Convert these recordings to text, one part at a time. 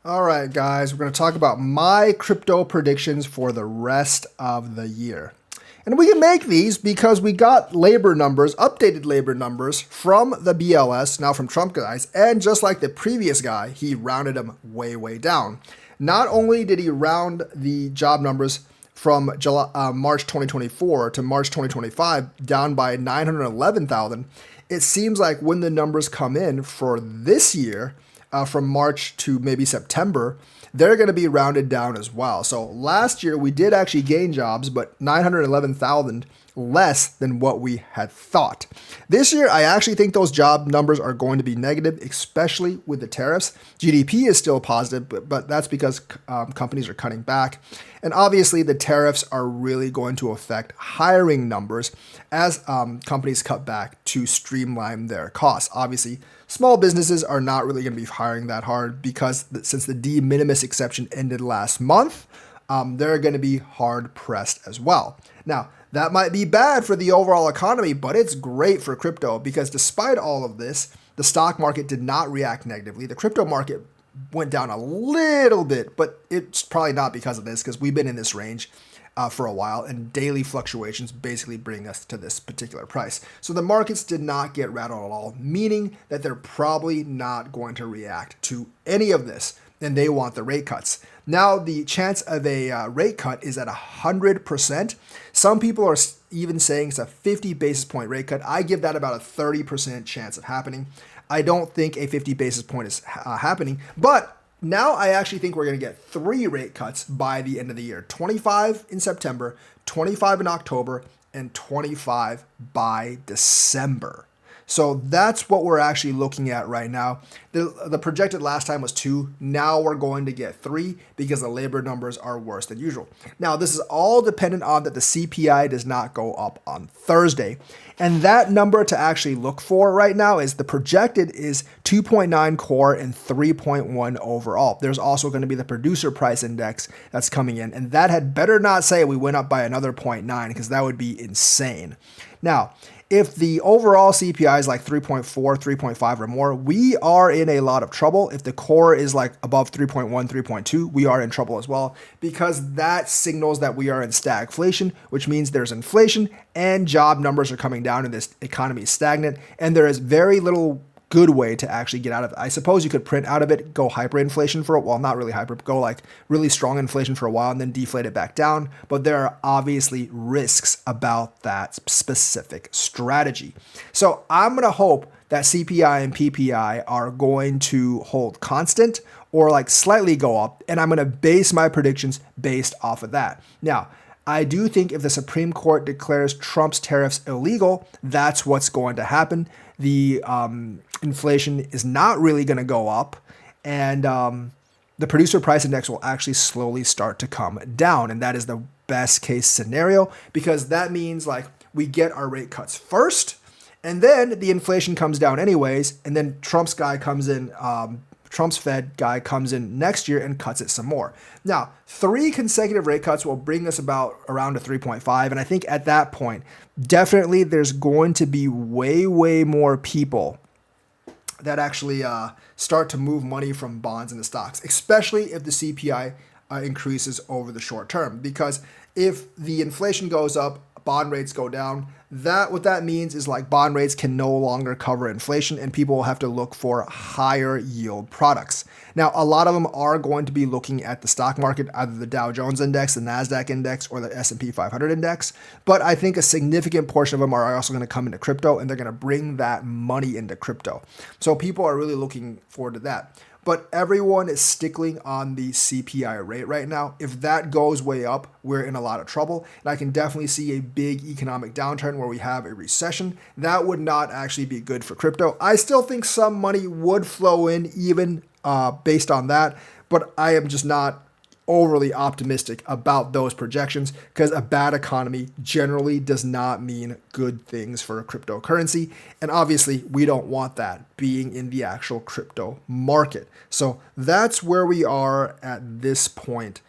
All right, guys, we're going to talk about my crypto predictions for the rest of the year. And we can make these because we got labor numbers, updated labor numbers from the BLS, now from Trump guys, and just like the previous guy, he rounded them way, way down. Not only did he round the job numbers from March 2024 to March 2025 down by 911,000, it seems like when the numbers come in for this year, from March to maybe September, they're going to be rounded down as well. So last year we did actually gain jobs, but 911,000 less than what we had thought. This year, I actually think those job numbers are going to be negative, especially with the tariffs. GDP is still positive, but that's because companies are cutting back. And obviously, the tariffs are really going to affect hiring numbers as companies cut back to streamline their costs. Obviously, small businesses are not really going to be hiring that hard because since the de minimis exception ended last month, they're going to be hard pressed as well. Now, that might be bad for the overall economy, but it's great for crypto because despite all of this, the stock market did not react negatively. The crypto market went down a little bit, but it's probably not because of this because we've been in this range for a while, and daily fluctuations basically bring us to this particular price. So the markets did not get rattled at all, meaning that they're probably not going to react to any of this, and they want the rate cuts. Now, the chance of a rate cut is at 100%. Some people are even saying it's a 50 basis point rate cut. I give that about a 30% chance of happening. I don't think a 50 basis point is happening, but now I actually think we're going to get 3 rate cuts by the end of the year. 25 in September, 25 in October, and 25 by December. So that's what we're actually looking at right now. The projected last time was 2. Now we're going to get 3 because the labor numbers are worse than usual. Now, this is all dependent on that the CPI does not go up on Thursday. And that number to actually look for right now is the projected is 2.9 core and 3.1 overall. There's also going to be the producer price index that's coming in. And that had better not say we went up by another 0.9 because that would be insane. Now, if the overall CPI is like 3.4, 3.5 or more, we are in a lot of trouble. If the core is like above 3.1, 3.2, we are in trouble as well because that signals that we are in stagflation, which means there's inflation and job numbers are coming down and this economy is stagnant and there is very little good way to actually get out of it. I suppose you could print out of it, go hyperinflation for a while, not really hyper, go like really strong inflation for a while and then deflate it back down. But there are obviously risks about that specific strategy. So I'm going to hope that CPI and PPI are going to hold constant or like slightly go up. And I'm going to base my predictions based off of that. Now, I do think if the Supreme Court declares Trump's tariffs illegal, that's what's going to happen. The inflation is not really going to go up, and the producer price index will actually slowly start to come down. And that is the best case scenario because that means like we get our rate cuts first, and then the inflation comes down anyways, and then Trump's Fed guy comes in next year and cuts it some more. Now, 3 consecutive rate cuts will bring us around to 3.5. And I think at that point, definitely there's going to be way, way more people that actually start to move money from bonds into stocks, especially if the CPI increases over the short term. Because if the inflation goes up, bond rates go down, what that means is like bond rates can no longer cover inflation and people will have to look for higher yield products. Now, a lot of them are going to be looking at the stock market, either the Dow Jones index, the NASDAQ index, or the S&P 500 index. But I think a significant portion of them are also going to come into crypto and they're going to bring that money into crypto. So people are really looking forward to that. But everyone is stickling on the CPI rate right now. If that goes way up, we're in a lot of trouble. And I can definitely see a big economic downturn where we have a recession. That would not actually be good for crypto. I still think some money would flow in even based on that, but I am just not overly optimistic about those projections because a bad economy generally does not mean good things for a cryptocurrency. And obviously we don't want that being in the actual crypto market. So that's where we are at this point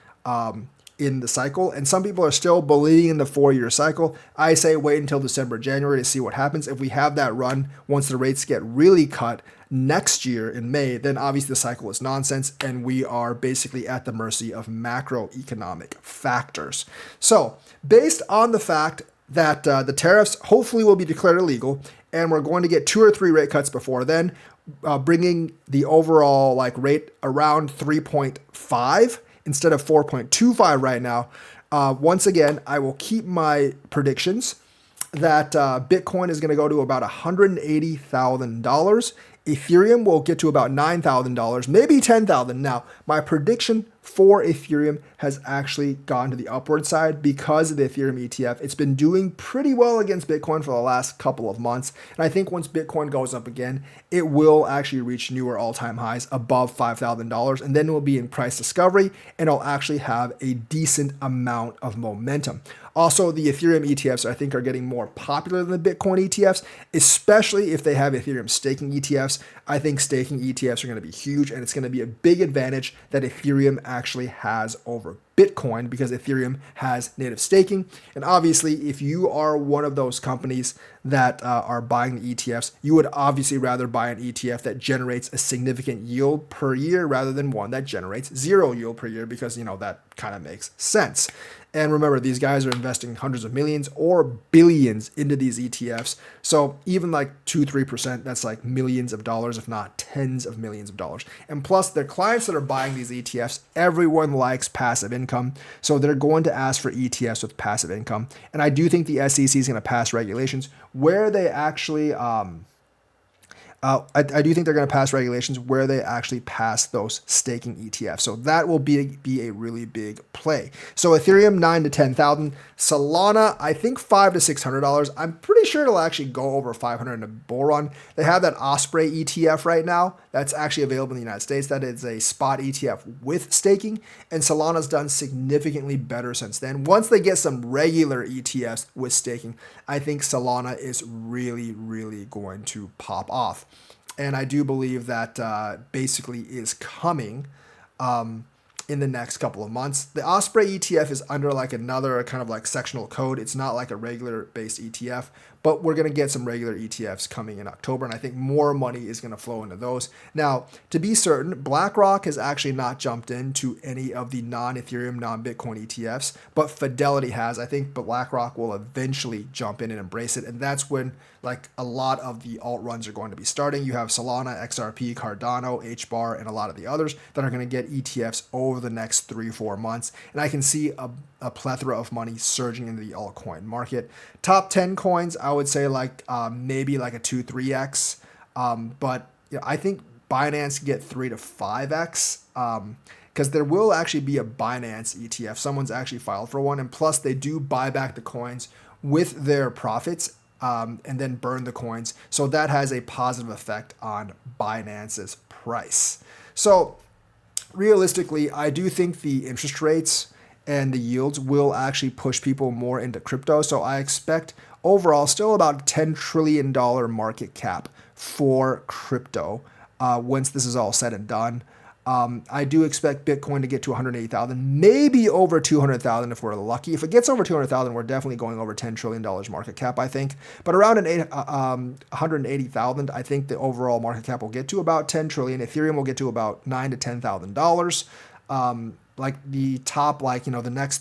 in the cycle, and some people are still believing in the 4-year cycle. I say wait until December, January to see what happens. If we have that run, once the rates get really cut next year in May, then obviously the cycle is nonsense, and we are basically at the mercy of macroeconomic factors. So based on the fact that the tariffs hopefully will be declared illegal, and we're going to get 2 or 3 rate cuts before then, bringing the overall rate around 3.5 instead of 4.25 right now. Once again, I will keep my predictions that Bitcoin is going to go to about $180,000. Ethereum will get to about $9,000, maybe $10,000. Now, my prediction for Ethereum has actually gone to the upward side because of the Ethereum ETF. It's been doing pretty well against Bitcoin for the last couple of months. And I think once Bitcoin goes up again, it will actually reach newer all-time highs above $5,000. And then it will be in price discovery, and it'll actually have a decent amount of momentum. Also, the Ethereum ETFs, I think, are getting more popular than the Bitcoin ETFs, especially if they have Ethereum staking ETFs. I think staking ETFs are going to be huge, and it's going to be a big advantage that Ethereum actually has over Bitcoin because Ethereum has native staking. And obviously, if you are one of those companies that are buying the ETFs, you would obviously rather buy an ETF that generates a significant yield per year rather than one that generates zero yield per year because, that kind of makes sense. And remember, these guys are investing hundreds of millions or billions into these ETFs. So even 2-3%, that's millions of dollars, if not tens of millions of dollars. And plus, the clients that are buying these ETFs, everyone likes passive income. So they're going to ask for ETFs with passive income. And I do think the SEC is going to pass regulations where they actually I do think they're going to pass regulations where they actually pass those staking ETFs. So that will be a really big play. So Ethereum, $9,000 to $10,000. Solana, I think $500 to $600. I'm pretty sure it'll actually go over 500 in a bull run. They have that Osprey ETF right now that's actually available in the United States. That is a spot ETF with staking, and Solana's done significantly better since then. Once they get some regular ETFs with staking, I think Solana is really, really going to pop off. And I do believe that basically is coming in the next couple of months. The Osprey ETF is under another kind of sectional code. It's not like a regular based ETF, but we're going to get some regular ETFs coming in October, and I think more money is going to flow into those. Now, to be certain, BlackRock has actually not jumped into any of the non-Ethereum, non-Bitcoin ETFs, but Fidelity has. I think BlackRock will eventually jump in and embrace it, and that's when a lot of the alt runs are going to be starting. You have Solana, XRP, Cardano, Hbar, and a lot of the others that are going to get ETFs over the next 3-4 months, and I can see a plethora of money surging into the altcoin market. Top 10 coins, I would say maybe a 2-3x, but I think Binance get 3 to 5x because there will actually be a Binance ETF. Someone's actually filed for one, and plus they do buy back the coins with their profits and then burn the coins. So that has a positive effect on Binance's price. So realistically, I do think the interest rates and the yields will actually push people more into crypto. So I expect overall still about $10 trillion market cap for crypto once this is all said and done. I do expect Bitcoin to get to 180,000, maybe over 200,000 if we're lucky. If it gets over 200,000, we're definitely going over $10 trillion market cap, I think. But around 180,000, I think the overall market cap will get to about 10 trillion. Ethereum will get to about $9,000 to $10,000. The top, the next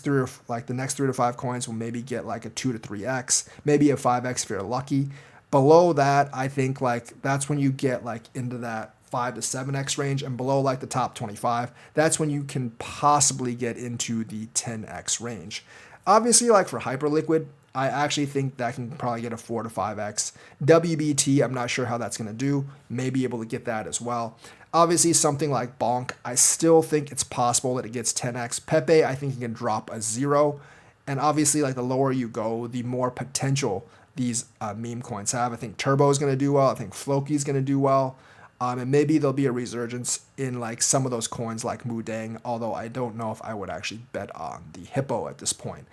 three to five coins will maybe get a 2 to 3x, maybe a 5x if you're lucky. Below that, I think that's when you get into that 5 to 7x range, and below the top 25, that's when you can possibly get into the 10x range. Obviously, for Hyperliquid, I actually think that can probably get a 4 to 5x. WBT, I'm not sure how that's going to do. May be able to get that as well. Obviously, something like Bonk, I still think it's possible that it gets 10x. Pepe, I think you can drop a 0. And obviously, the lower you go, the more potential these meme coins have. I think Turbo is going to do well. I think Floki is going to do well. And maybe there'll be a resurgence in some of those coins like Mudang, although I don't know if I would actually bet on the Hippo at this point.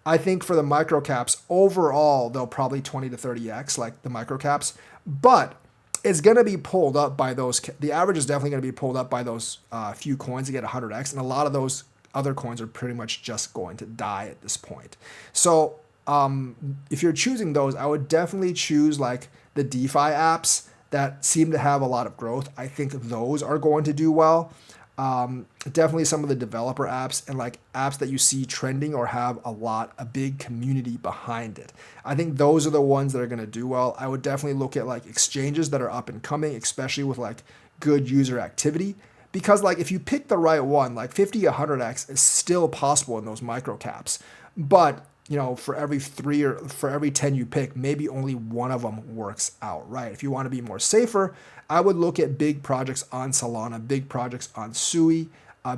I think for the microcaps, overall, they'll probably 20 to 30x the microcaps, but it's going to be pulled up by those. The average is definitely going to be pulled up by those few coins to get 100x, and a lot of those other coins are pretty much just going to die at this point. So if you're choosing those, I would definitely choose like the DeFi apps that seem to have a lot of growth. I think those are going to do well. Definitely some of the developer apps and like apps that you see trending or have a big community behind it. I think those are the ones that are going to do well. I would definitely look at like exchanges that are up and coming, especially with like good user activity. Because like if you pick the right one, like 50, 100x is still possible in those micro caps. But for every 3 or for every 10 you pick, maybe only one of them works out right. If you want to be more safer, I would look at big projects on Solana, big projects on Sui,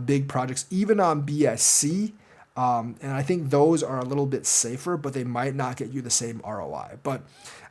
big projects even on BSC. And I think those are a little bit safer, but they might not get you the same ROI. But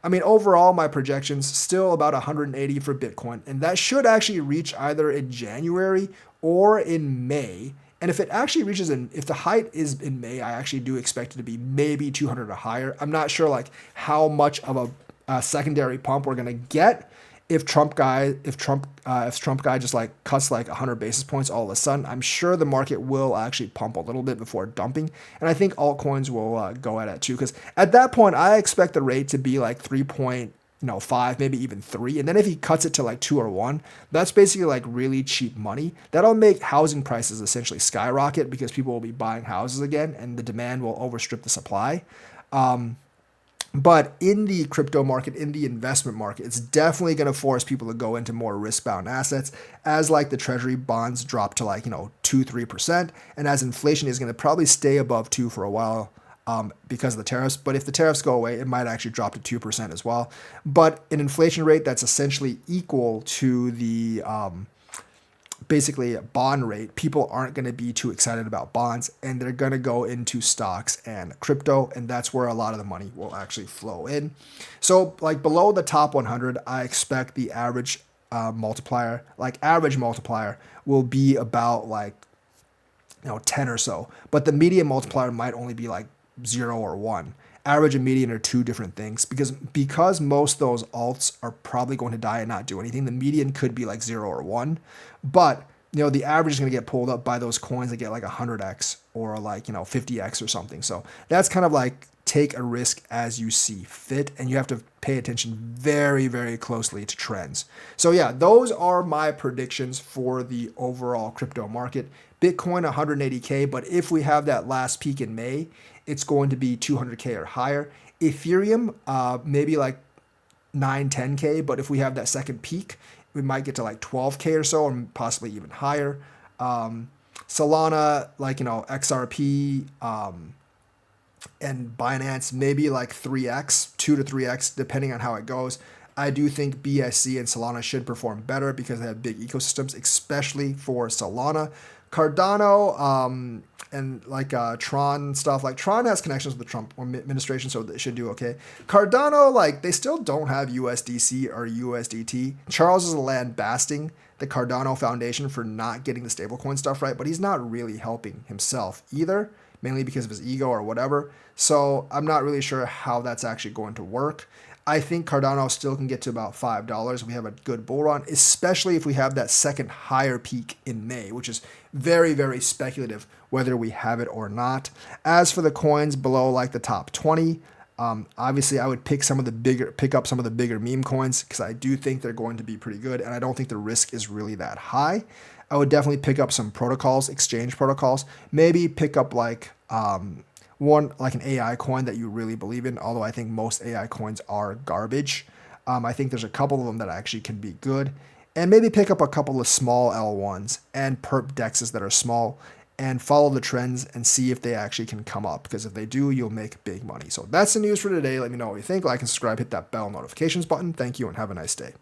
I mean, overall, my projections still about 180 for Bitcoin, and that should actually reach either in January or in May. And if it actually reaches if the height is in May, I actually do expect it to be maybe 200 or higher. I'm not sure like how much of a secondary pump we're gonna get if Trump guy just like cuts like 100 basis points all of a sudden. I'm sure the market will actually pump a little bit before dumping, and I think altcoins will go at it too. Because at that point, I expect the rate to be like 3.5, maybe even 3. And then if he cuts it to like 2 or 1, that's basically like really cheap money. That'll make housing prices essentially skyrocket because people will be buying houses again and the demand will overstrip the supply. But in the crypto market, in the investment market, it's definitely going to force people to go into more risk-bound assets as like the treasury bonds drop to like, 2-3%. And as inflation is going to probably stay above 2 for a while, because of the tariffs. But if the tariffs go away, it might actually drop to 2% as well. But an inflation rate that's essentially equal to the basically a bond rate, people aren't going to be too excited about bonds, and they're going to go into stocks and crypto, and that's where a lot of the money will actually flow in. So like below the top 100, I expect the average multiplier will be about like 10 or so, but the median multiplier might only be like 0 or 1. Average and median are two different things because most of those alts are probably going to die and not do anything. The median could be like 0 or 1, but the average is going to get pulled up by those coins that get like 100x or like 50x or something. So that's kind of like take a risk as you see fit, and you have to pay attention very, very closely to trends. So yeah, those are my predictions for the overall crypto market. Bitcoin 180K, but if we have that last peak in May, it's going to be 200K or higher. Ethereum, maybe like 9-10K, but if we have that second peak, we might get to like 12K or so, and possibly even higher. Solana, like XRP, and Binance, maybe like 3x, 2 to 3x, depending on how it goes. I do think BSC and Solana should perform better because they have big ecosystems, especially for Solana. Cardano, and like Tron stuff. Like Tron has connections with the Trump administration, so they should do okay. Cardano, like they still don't have USDC or USDT. Charles is lambasting the Cardano Foundation for not getting the stablecoin stuff right, but he's not really helping himself either, mainly because of his ego or whatever. So I'm not really sure how that's actually going to work. I think Cardano still can get to about $5. We have a good bull run, especially if we have that second higher peak in May, which is very, very speculative whether we have it or not. As for the coins below like the top 20, obviously I would pick up some of the bigger meme coins because I do think they're going to be pretty good, and I don't think the risk is really that high. I would definitely pick up some protocols, exchange protocols, maybe pick up like one like an AI coin that you really believe in, although I think most AI coins are garbage. I think there's a couple of them that actually can be good. And maybe pick up a couple of small L1s and perp dexes that are small and follow the trends and see if they actually can come up. Because if they do, you'll make big money. So that's the news for today. Let me know what you think. Like and subscribe, hit that bell notifications button. Thank you and have a nice day.